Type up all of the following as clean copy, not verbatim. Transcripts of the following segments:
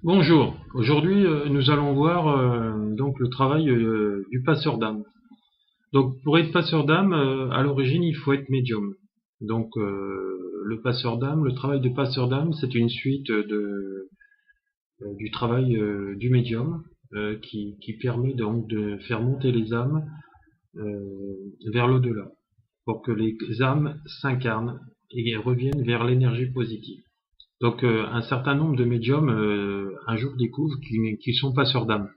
Bonjour, aujourd'hui nous allons voir donc le travail du passeur d'âme. Donc pour être passeur d'âme, à l'origine il faut être médium. Donc le passeur d'âme, le travail de passeur d'âme, c'est une suite du travail du médium qui permet donc de faire monter les âmes vers l'au-delà, pour que les âmes s'incarnent et reviennent vers l'énergie positive. Donc un certain nombre de médiums un jour découvrent qu'ils sont passeurs d'âme.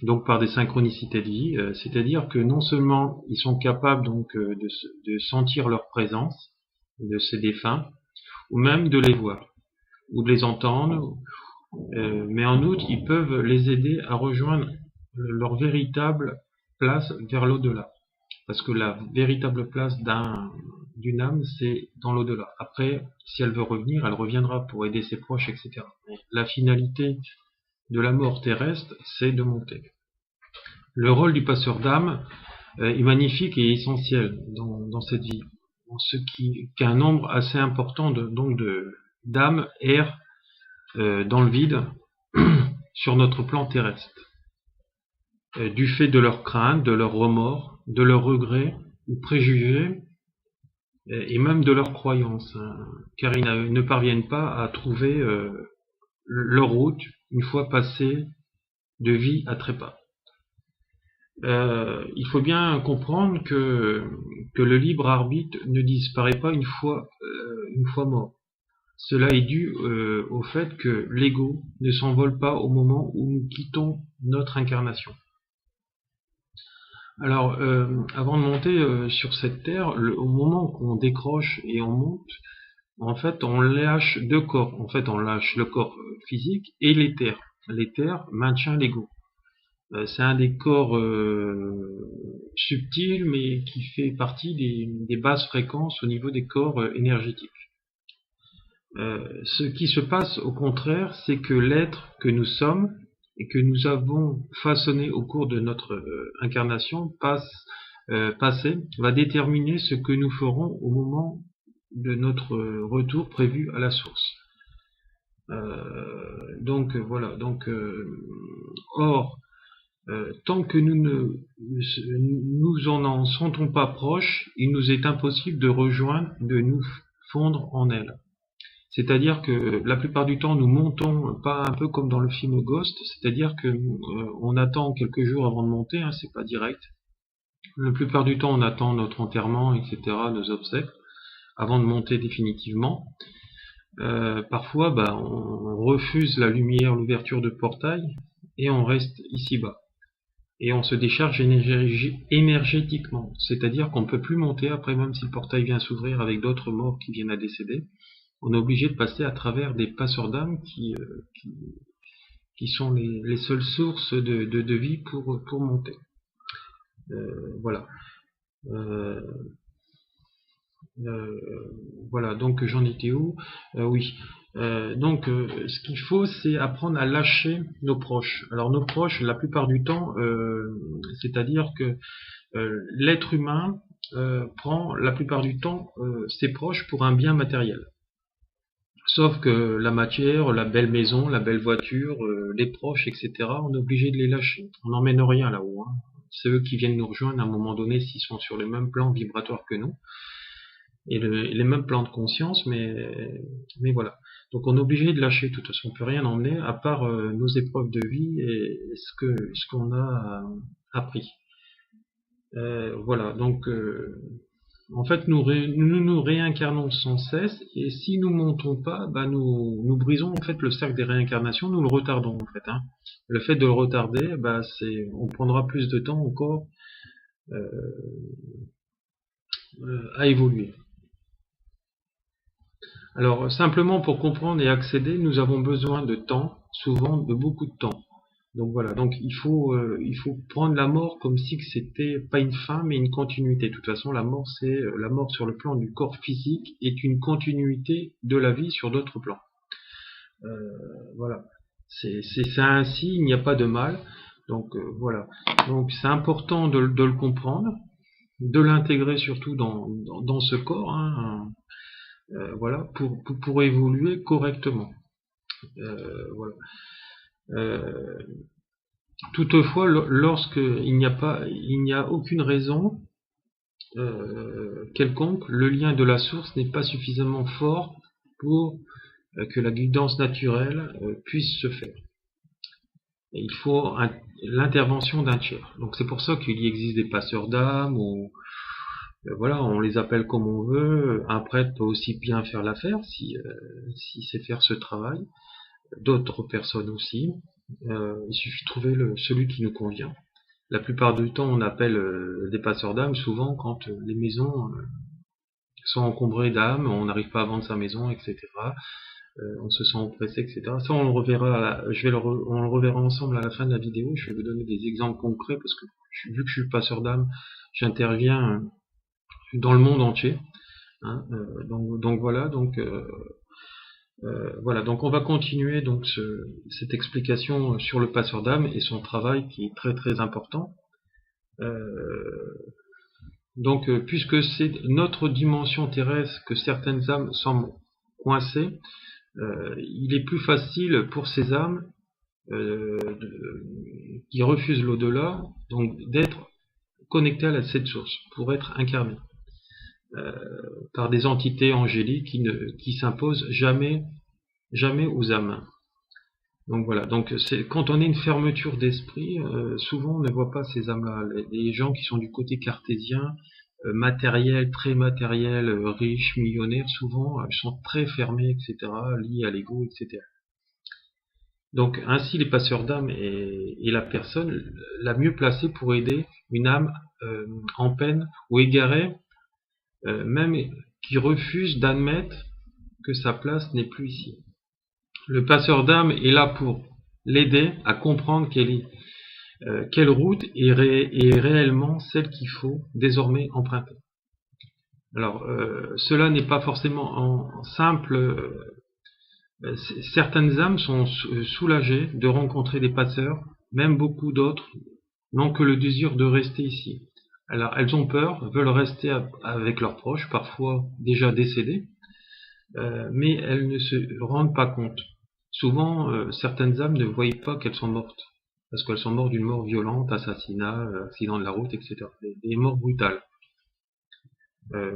Donc par des synchronicités de vie, c'est-à-dire que non seulement ils sont capables donc de sentir leur présence de ces défunts, ou même de les voir, ou de les entendre, mais en outre ils peuvent les aider à rejoindre leur véritable place vers l'au-delà. Parce que la véritable place d'une âme, c'est dans l'au-delà. Après, si elle veut revenir, elle reviendra pour aider ses proches, etc. Mais la finalité de la mort terrestre, c'est de monter. Le rôle du passeur d'âme est magnifique et essentiel dans cette vie. Ce qu'un nombre assez important d'âmes errent dans le vide sur notre plan terrestre. Du fait de leurs craintes, de leurs remords, de leurs regrets ou préjugés, et même de leurs croyances, car ils ne parviennent pas à trouver leur route une fois passés de vie à trépas. Il faut bien comprendre que le libre arbitre ne disparaît pas une fois mort. Cela est dû au fait que l'ego ne s'envole pas au moment où nous quittons notre incarnation. Alors, avant de monter sur cette terre, au moment qu'on décroche et on monte, en fait, on lâche deux corps. En fait, on lâche le corps physique et l'éther. L'éther maintient l'ego. C'est un des corps subtils, mais qui fait partie des basses fréquences au niveau des corps énergétiques. Ce qui se passe au contraire, c'est que l'être que nous sommes et que nous avons façonné au cours de notre incarnation passée va déterminer ce que nous ferons au moment de notre retour prévu à la source. Donc voilà. Or, tant que nous en sentons pas proches, il nous est impossible de rejoindre, de nous fondre en elle. C'est-à-dire que la plupart du temps, nous montons pas un peu comme dans le film Ghost, c'est-à-dire que on attend quelques jours avant de monter, c'est pas direct. La plupart du temps, on attend notre enterrement, etc., nos obsèques, avant de monter définitivement. Parfois, on refuse la lumière, l'ouverture de portail, et on reste ici-bas. Et on se décharge énergétiquement, c'est-à-dire qu'on ne peut plus monter après, même si le portail vient s'ouvrir avec d'autres morts qui viennent à décéder. On est obligé de passer à travers des passeurs d'âme qui sont les seules sources de vie pour monter. Voilà. Voilà, donc j'en étais où? Oui. Donc ce qu'il faut, c'est apprendre à lâcher nos proches. Alors nos proches, la plupart du temps, c'est-à-dire que l'être humain prend la plupart du temps ses proches pour un bien matériel. Sauf que la matière, la belle maison, la belle voiture, les proches, etc., on est obligé de les lâcher. On n'emmène rien là-haut. C'est eux qui viennent nous rejoindre à un moment donné s'ils sont sur le même plan vibratoire que nous. Et les mêmes plans de conscience, mais voilà. Donc on est obligé de lâcher, de toute façon on peut rien emmener à part nos épreuves de vie et ce qu'on a appris. Voilà, donc en fait nous réincarnons sans cesse et si nous montons pas, nous brisons en fait le cercle des réincarnations, nous le retardons en fait. Le fait de le retarder, on prendra plus de temps encore à évoluer. Alors, simplement pour comprendre et accéder, nous avons besoin de temps, souvent de beaucoup de temps. Donc voilà, donc il faut prendre la mort comme si c'était pas une fin, mais une continuité. De toute façon, la mort, la mort sur le plan du corps physique est une continuité de la vie sur d'autres plans. Voilà, c'est ça ainsi, il n'y a pas de mal. Donc voilà, donc c'est important de le comprendre, de l'intégrer surtout dans ce corps. Voilà, pour évoluer correctement. Voilà. Euh, Toutefois, lorsqu'il n'y a aucune raison quelconque, le lien de la source n'est pas suffisamment fort pour que la guidance naturelle puisse se faire. Et il faut l'intervention d'un tiers. Donc c'est pour ça qu'il y existe des passeurs d'âme, ou voilà, on les appelle comme on veut. Un prêtre peut aussi bien faire l'affaire si sait faire ce travail. D'autres personnes aussi. Il suffit de trouver celui qui nous convient. La plupart du temps, on appelle des passeurs d'âme souvent quand les maisons sont encombrées d'âmes, on n'arrive pas à vendre sa maison, etc. On se sent oppressé, etc. Ça, on le reverra. On le reverra ensemble à la fin de la vidéo. Je vais vous donner des exemples concrets parce que vu que je suis passeur d'âme, j'interviens dans le monde entier. Hein, donc voilà. Voilà, donc on va continuer donc cette explication sur le passeur d'âme et son travail qui est très très important. Puisque c'est notre dimension terrestre que certaines âmes semblent coincées, il est plus facile pour ces âmes qui refusent l'au-delà, donc d'être connectées à cette source, pour être incarnées par des entités angéliques qui s'imposent jamais aux âmes. Donc voilà, donc quand on a une fermeture d'esprit, souvent on ne voit pas ces âmes-là. Les gens qui sont du côté cartésien, matériel, très matériel, riches, millionnaires, souvent sont très fermés, etc., liés à l'ego, etc. Donc ainsi les passeurs d'âme est la personne la mieux placée pour aider une âme en peine ou égarée, même qui refuse d'admettre que sa place n'est plus ici. Le passeur d'âme est là pour l'aider à comprendre quelle route est réellement celle qu'il faut désormais emprunter. Alors, cela n'est pas forcément simple. Certaines âmes sont soulagées de rencontrer des passeurs, même beaucoup d'autres n'ont que le désir de rester ici. Alors, elles ont peur, veulent rester avec leurs proches, parfois déjà décédés, mais elles ne se rendent pas compte. Souvent, certaines âmes ne voient pas qu'elles sont mortes, parce qu'elles sont mortes d'une mort violente, assassinat, accident de la route, etc. Des morts brutales.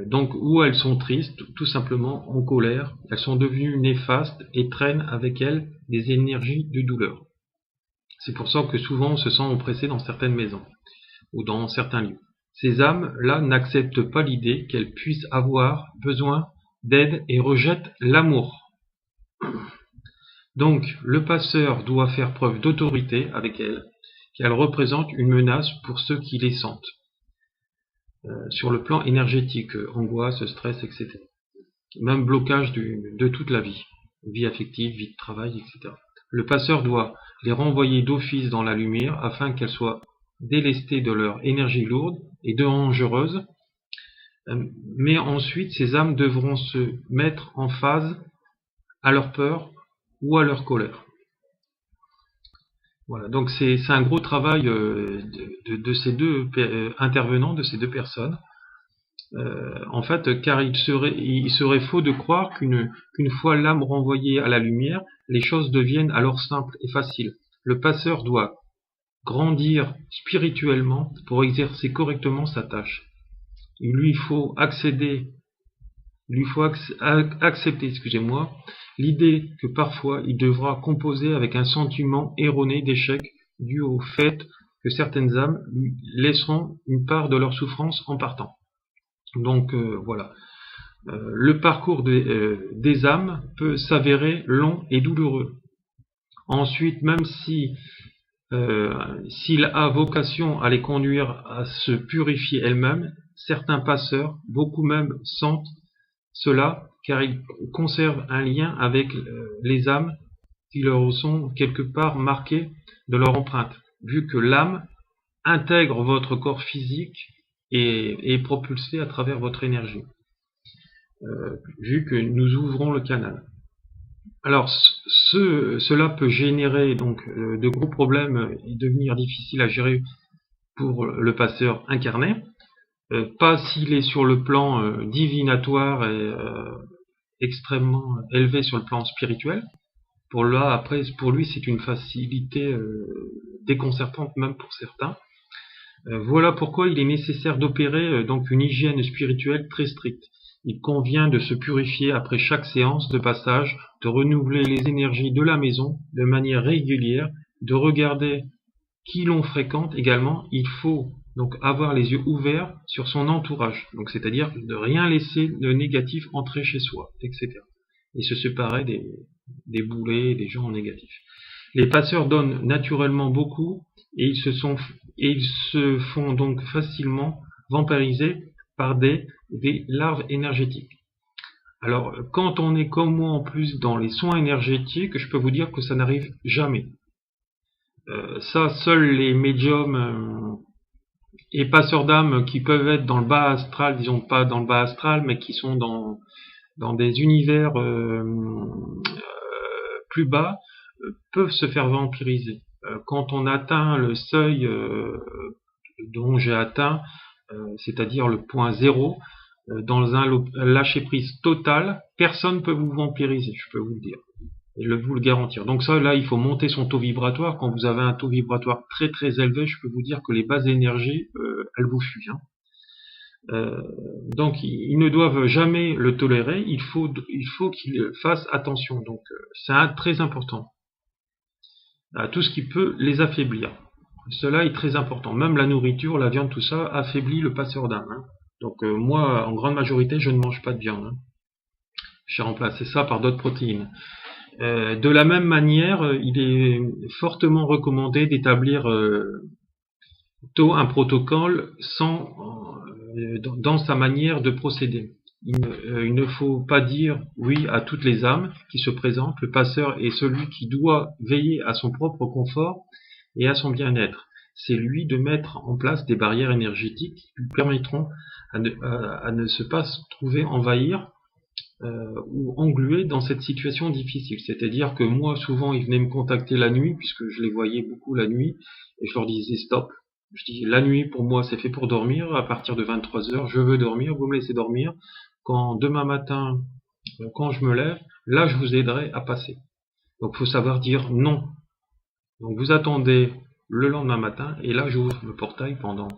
Donc, ou elles sont tristes, tout simplement en colère, elles sont devenues néfastes et traînent avec elles des énergies de douleur. C'est pour ça que souvent on se sent oppressé dans certaines maisons, ou dans certains lieux. Ces âmes-là n'acceptent pas l'idée qu'elles puissent avoir besoin d'aide et rejettent l'amour. Donc, le passeur doit faire preuve d'autorité avec elles, car elles représentent une menace pour ceux qui les sentent, sur le plan énergétique, angoisse, stress, etc. Même blocage de toute la vie affective, vie de travail, etc. Le passeur doit les renvoyer d'office dans la lumière afin qu'elles soient délestées de leur énergie lourde et dangereuse, mais ensuite ces âmes devront se mettre en phase à leur peur ou à leur colère. Voilà, donc c'est un gros travail de ces deux intervenants, de ces deux personnes. En fait, car il serait faux de croire qu'une fois l'âme renvoyée à la lumière, les choses deviennent alors simples et faciles. Le passeur doit grandir spirituellement pour exercer correctement sa tâche. Il lui faut accepter, l'idée que parfois il devra composer avec un sentiment erroné d'échec dû au fait que certaines âmes lui laisseront une part de leur souffrance en partant. Donc voilà, le parcours des âmes peut s'avérer long et douloureux. Ensuite, même s'il a vocation à les conduire à se purifier elles-mêmes, certains passeurs, beaucoup même, sentent cela car ils conservent un lien avec les âmes qui leur sont quelque part marquées de leur empreinte, vu que l'âme intègre votre corps physique et est propulsée à travers votre énergie, vu que nous ouvrons le canal. Alors, cela peut générer donc de gros problèmes et devenir difficile à gérer pour le passeur incarné, pas s'il est sur le plan divinatoire et extrêmement élevé sur le plan spirituel. Pour lui, c'est une facilité déconcertante même pour certains. Voilà pourquoi il est nécessaire d'opérer donc une hygiène spirituelle très stricte. Il convient de se purifier après chaque séance de passage, de renouveler les énergies de la maison de manière régulière, de regarder qui l'on fréquente également. Il faut donc avoir les yeux ouverts sur son entourage, donc c'est-à-dire de rien laisser de négatif entrer chez soi, etc. Et se séparer des boulets, des gens négatifs. Les passeurs donnent naturellement beaucoup et ils se font donc facilement vampiriser par des larves énergétiques. Alors, quand on est comme moi en plus dans les soins énergétiques, je peux vous dire que ça n'arrive jamais. Ça, seuls les médiums et passeurs d'âme qui peuvent être dans le bas astral, disons pas dans le bas astral, mais qui sont dans des univers plus bas, peuvent se faire vampiriser. Quand on atteint le seuil dont j'ai atteint, c'est-à-dire le point zéro, dans un lâcher-prise total, personne ne peut vous vampiriser, je peux vous le dire. Et vous le garantir. Donc ça, là, il faut monter son taux vibratoire. Quand vous avez un taux vibratoire très très élevé, je peux vous dire que les basses énergies, elles vous fuient. Donc ils ne doivent jamais le tolérer. Il faut qu'ils fassent attention. Donc c'est très important. À tout ce qui peut les affaiblir. Cela est très important. Même la nourriture, la viande, tout ça affaiblit le passeur d'âme. Donc moi, en grande majorité, je ne mange pas de viande. J'ai remplacé ça par d'autres protéines. De la même manière, il est fortement recommandé d'établir un protocole dans sa manière de procéder. Il ne faut pas dire oui à toutes les âmes qui se présentent. Le passeur est celui qui doit veiller à son propre confort et à son bien-être. C'est lui de mettre en place des barrières énergétiques qui lui permettront à ne se pas trouver envahir ou englué dans cette situation difficile. C'est-à-dire que moi, souvent, ils venaient me contacter la nuit, puisque je les voyais beaucoup la nuit, et je leur disais stop. Je dis, la nuit, pour moi, c'est fait pour dormir. À partir de 23h, je veux dormir, vous me laissez dormir. Quand demain matin, quand je me lève, là, je vous aiderai à passer. Donc, il faut savoir dire non. Donc, vous attendez le lendemain matin, et là, j'ouvre le portail pendant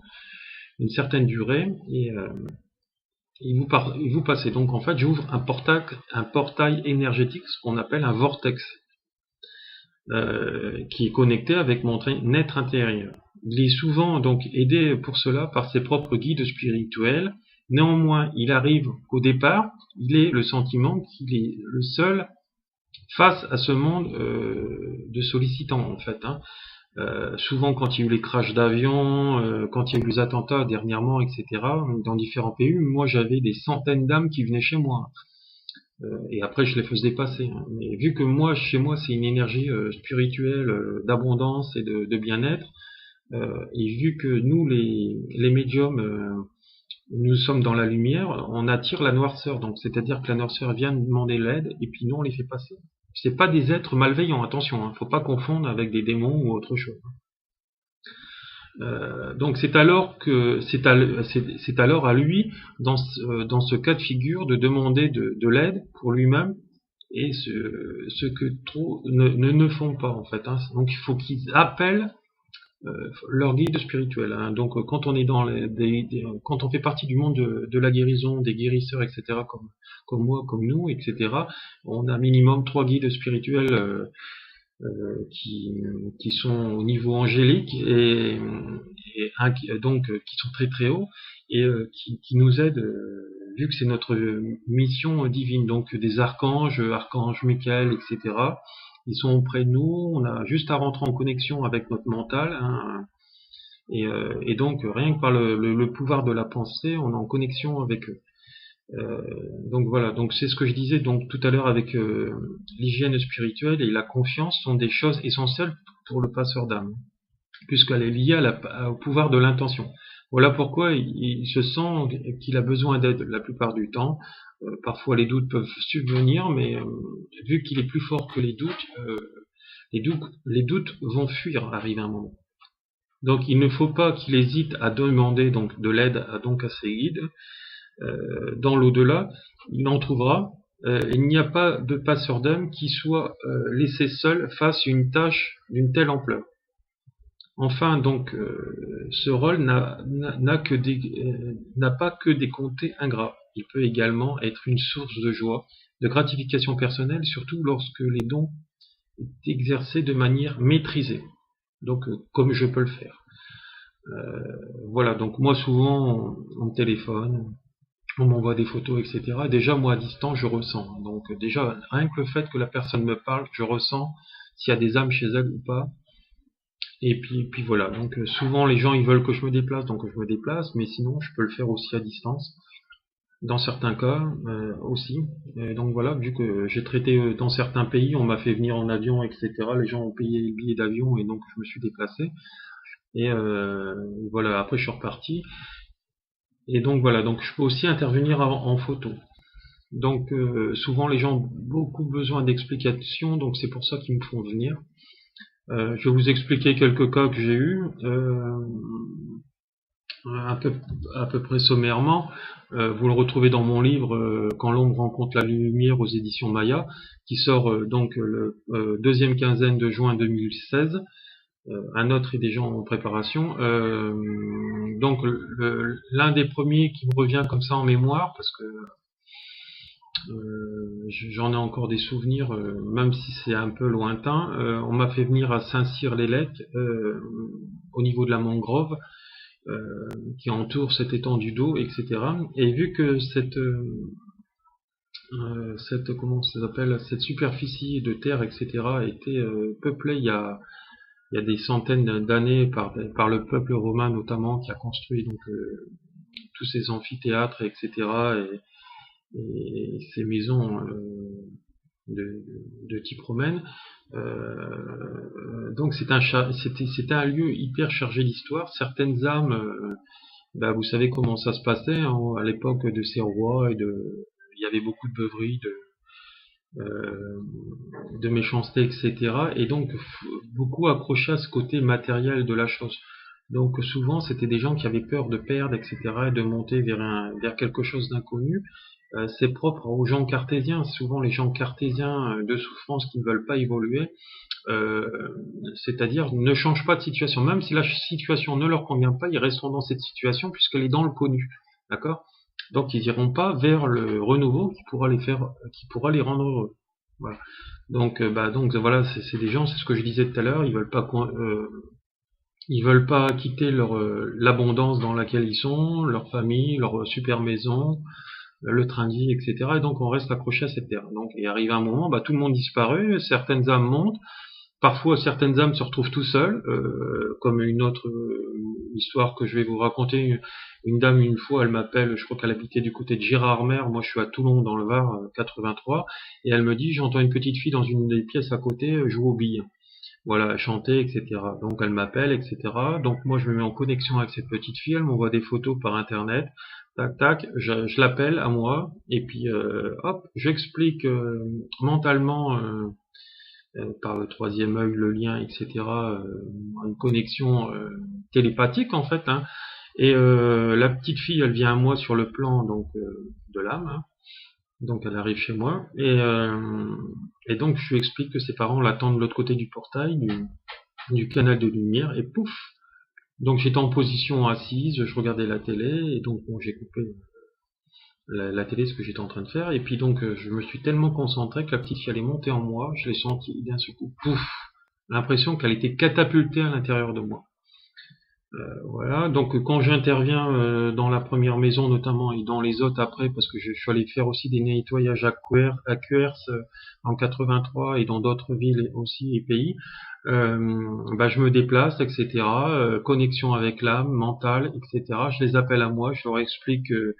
une certaine durée, et vous passez. Donc en fait, j'ouvre un portail énergétique, ce qu'on appelle un vortex, qui est connecté avec mon être intérieur. Il est souvent donc aidé pour cela par ses propres guides spirituels. Néanmoins, il arrive qu'au départ, il ait le sentiment qu'il est le seul face à ce monde de sollicitants en fait. Souvent quand il y a eu les crashs d'avions, quand il y a eu les attentats dernièrement, etc., dans différents pays, moi j'avais des centaines d'âmes qui venaient chez moi. Et après je les faisais passer. Mais vu que moi, chez moi, c'est une énergie spirituelle d'abondance et de bien-être, et vu que nous, les médiums, nous sommes dans la lumière, on attire la noirceur. Donc c'est-à-dire que la noirceur vient nous demander l'aide, et puis nous on les fait passer. C'est pas des êtres malveillants, attention, faut pas confondre avec des démons ou autre chose. Donc c'est alors à lui, dans ce cas de figure, de demander de l'aide pour lui-même, et ce que trop ne font pas en fait. Donc il faut qu'ils appellent leur guide spirituel. Donc quand on est quand on fait partie du monde de la guérison, des guérisseurs, etc., comme moi, comme nous, etc., on a minimum 3 guides spirituels qui sont au niveau angélique et donc qui sont très très hauts et qui nous aident vu que c'est notre mission divine. Donc des archange Michael, etc., ils sont auprès de nous, on a juste à rentrer en connexion avec notre mental, et donc rien que par le pouvoir de la pensée, on est en connexion avec eux. Donc voilà, donc c'est ce que je disais donc tout à l'heure avec l'hygiène spirituelle et la confiance sont des choses essentielles pour le passeur d'âme, puisqu'elle est liée au pouvoir de l'intention. Voilà pourquoi il se sent qu'il a besoin d'aide la plupart du temps. Parfois les doutes peuvent subvenir, mais vu qu'il est plus fort que les doutes vont fuir, arrive un moment. Donc il ne faut pas qu'il hésite à demander donc de l'aide à ses guides. Dans l'au-delà, il en trouvera, il n'y a pas de passeur d'âme qui soit laissé seul face à une tâche d'une telle ampleur. Enfin, donc, ce rôle n'a pas que des côtés ingrats. Il peut également être une source de joie, de gratification personnelle, surtout lorsque les dons est exercés de manière maîtrisée. Donc, comme je peux le faire. Voilà, donc moi souvent on me téléphone, on m'envoie des photos, etc. Déjà moi à distance je ressens. Donc déjà rien que le fait que la personne me parle, je ressens s'il y a des âmes chez elle ou pas. Et puis voilà, donc souvent les gens ils veulent que je me déplace, donc je me déplace, mais sinon je peux le faire aussi à distance. Dans certains cas aussi. Donc voilà, vu que j'ai traité dans certains pays, on m'a fait venir en avion, etc. Les gens ont payé les billets d'avion et donc je me suis déplacé. Et voilà, après je suis reparti. Et donc voilà, donc je peux aussi intervenir en photo. Donc souvent les gens ont beaucoup besoin d'explications, donc c'est pour ça qu'ils me font venir. Je vais vous expliquer quelques cas que j'ai eus, à peu près sommairement. Vous le retrouvez dans mon livre Quand l'ombre rencontre la lumière aux éditions Maya, qui sort donc le deuxième quinzaine de juin 2016. Un autre est déjà en préparation. Donc l'un des premiers qui me revient comme ça en mémoire, parce que j'en ai encore des souvenirs, même si c'est un peu lointain. On m'a fait venir à Saint-Cyr-les-Lecs, au niveau de la mangrove, qui entoure cette étendue d'eau, etc. Et vu que comment ça s'appelle, cette superficie de terre, etc., était peuplée il y a des centaines d'années par le peuple romain notamment, qui a construit donc tous ces amphithéâtres, etc., et ces maisons de type romaine. Donc c'était un lieu hyper chargé d'histoire. Certaines âmes, vous savez comment ça se passait hein, à l'époque de ces rois, il y avait beaucoup de beuveries, de méchanceté, etc. Et donc beaucoup accrochaient à ce côté matériel de la chose. Donc souvent c'était des gens qui avaient peur de perdre, etc. et de monter vers quelque chose d'inconnu. C'est propre aux gens cartésiens. Souvent les gens cartésiens de souffrance qui ne veulent pas évoluer, c'est-à-dire ne changent pas de situation. Même si la situation ne leur convient pas, ils resteront dans cette situation puisqu'elle est dans le connu. D'accord? Donc ils iront pas vers le renouveau qui pourra les rendre heureux. Voilà. Donc voilà, c'est des gens, c'est ce que je disais tout à l'heure, ils veulent pas quitter l'abondance dans laquelle ils sont, leur famille, leur super maison, le train de vie, etc. Et donc on reste accroché à cette terre. Donc il arrive un moment, tout le monde disparaît, certaines âmes montent, parfois certaines âmes se retrouvent tout seuls, comme une autre histoire que je vais vous raconter. Une dame une fois, elle m'appelle, je crois qu'elle habitait du côté de Gérardmer, moi je suis à Toulon dans le Var, 83, et elle me dit j'entends une petite fille dans une des pièces à côté jouer aux billes. Voilà, chanter, etc. Donc elle m'appelle, etc. Donc moi je me mets en connexion avec cette petite fille, elle m'envoie des photos par internet, tac tac, je l'appelle à moi, et puis hop, j'explique mentalement par le troisième œil le lien, etc. Une connexion télépathique en fait, hein. Et la petite fille, elle vient à moi sur le plan donc de l'âme, hein. Donc elle arrive chez moi et donc je lui explique que ses parents l'attendent de l'autre côté du portail du canal de lumière et pouf. Donc j'étais en position assise, je regardais la télé et donc bon, j'ai coupé la télé, ce que j'étais en train de faire, et puis donc je me suis tellement concentré que la petite fille allait monter en moi, je l'ai senti d'un seul coup, pouf, l'impression qu'elle était catapultée à l'intérieur de moi. Voilà, donc quand j'interviens dans la première maison notamment et dans les autres après, parce que je suis allé faire aussi des nettoyages à Cuers en 83 et dans d'autres villes aussi et pays, je me déplace, etc. Connexion avec l'âme, mentale, etc. Je les appelle à moi, je leur explique que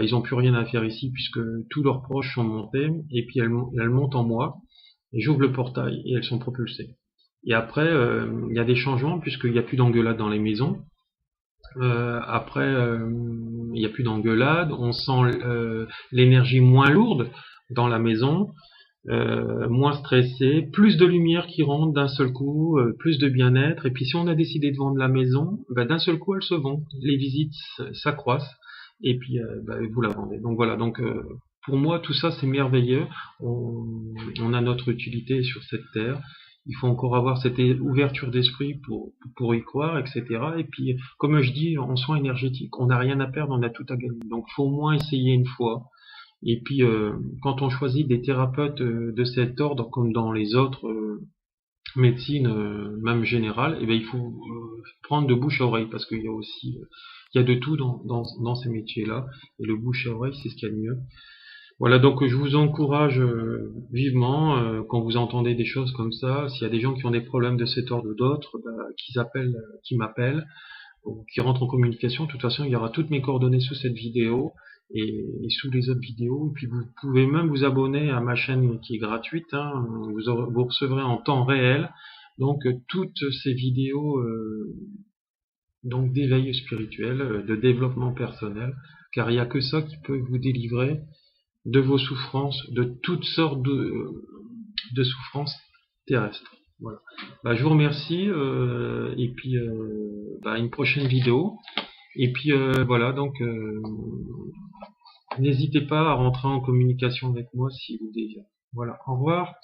ils ont plus rien à faire ici puisque tous leurs proches sont montés et puis elles montent en moi et j'ouvre le portail et elles sont propulsées. Et après, il y a des changements puisqu'il n'y a plus d'engueulade dans les maisons. Après, il n'y a plus d'engueulade, on sent l'énergie moins lourde dans la maison, moins stressé, plus de lumière qui rentre d'un seul coup, plus de bien-être. Et puis si on a décidé de vendre la maison, d'un seul coup elle se vend. Les visites s'accroissent et puis vous la vendez. Donc voilà, donc pour moi, tout ça, c'est merveilleux. On a notre utilité sur cette terre. Il faut encore avoir cette ouverture d'esprit pour y croire, etc. Et puis, comme je dis, en soins énergétiques, on n'a rien à perdre, on a tout à gagner. Donc, faut au moins essayer une fois. Et puis, quand on choisit des thérapeutes de cet ordre, comme dans les autres médecines, même générales, eh bien, il faut prendre de bouche à oreille, parce qu'il y a aussi, il y a de tout dans ces métiers-là. Et le bouche à oreille, c'est ce qu'il y a de mieux. Voilà, donc je vous encourage vivement, quand vous entendez des choses comme ça, s'il y a des gens qui ont des problèmes de cet ordre ou d'autres, qu'ils m'appellent, ou qui rentrent en communication. De toute façon, il y aura toutes mes coordonnées sous cette vidéo et sous les autres vidéos. Et puis vous pouvez même vous abonner à ma chaîne qui est gratuite, hein. Vous recevrez en temps réel donc toutes ces vidéos donc d'éveil spirituel, de développement personnel, car il n'y a que ça qui peut vous délivrer de vos souffrances, de toutes sortes de souffrances terrestres. Voilà. Bah, je vous remercie et puis à une prochaine vidéo. Et puis voilà, donc n'hésitez pas à rentrer en communication avec moi si vous désirez. Voilà, au revoir.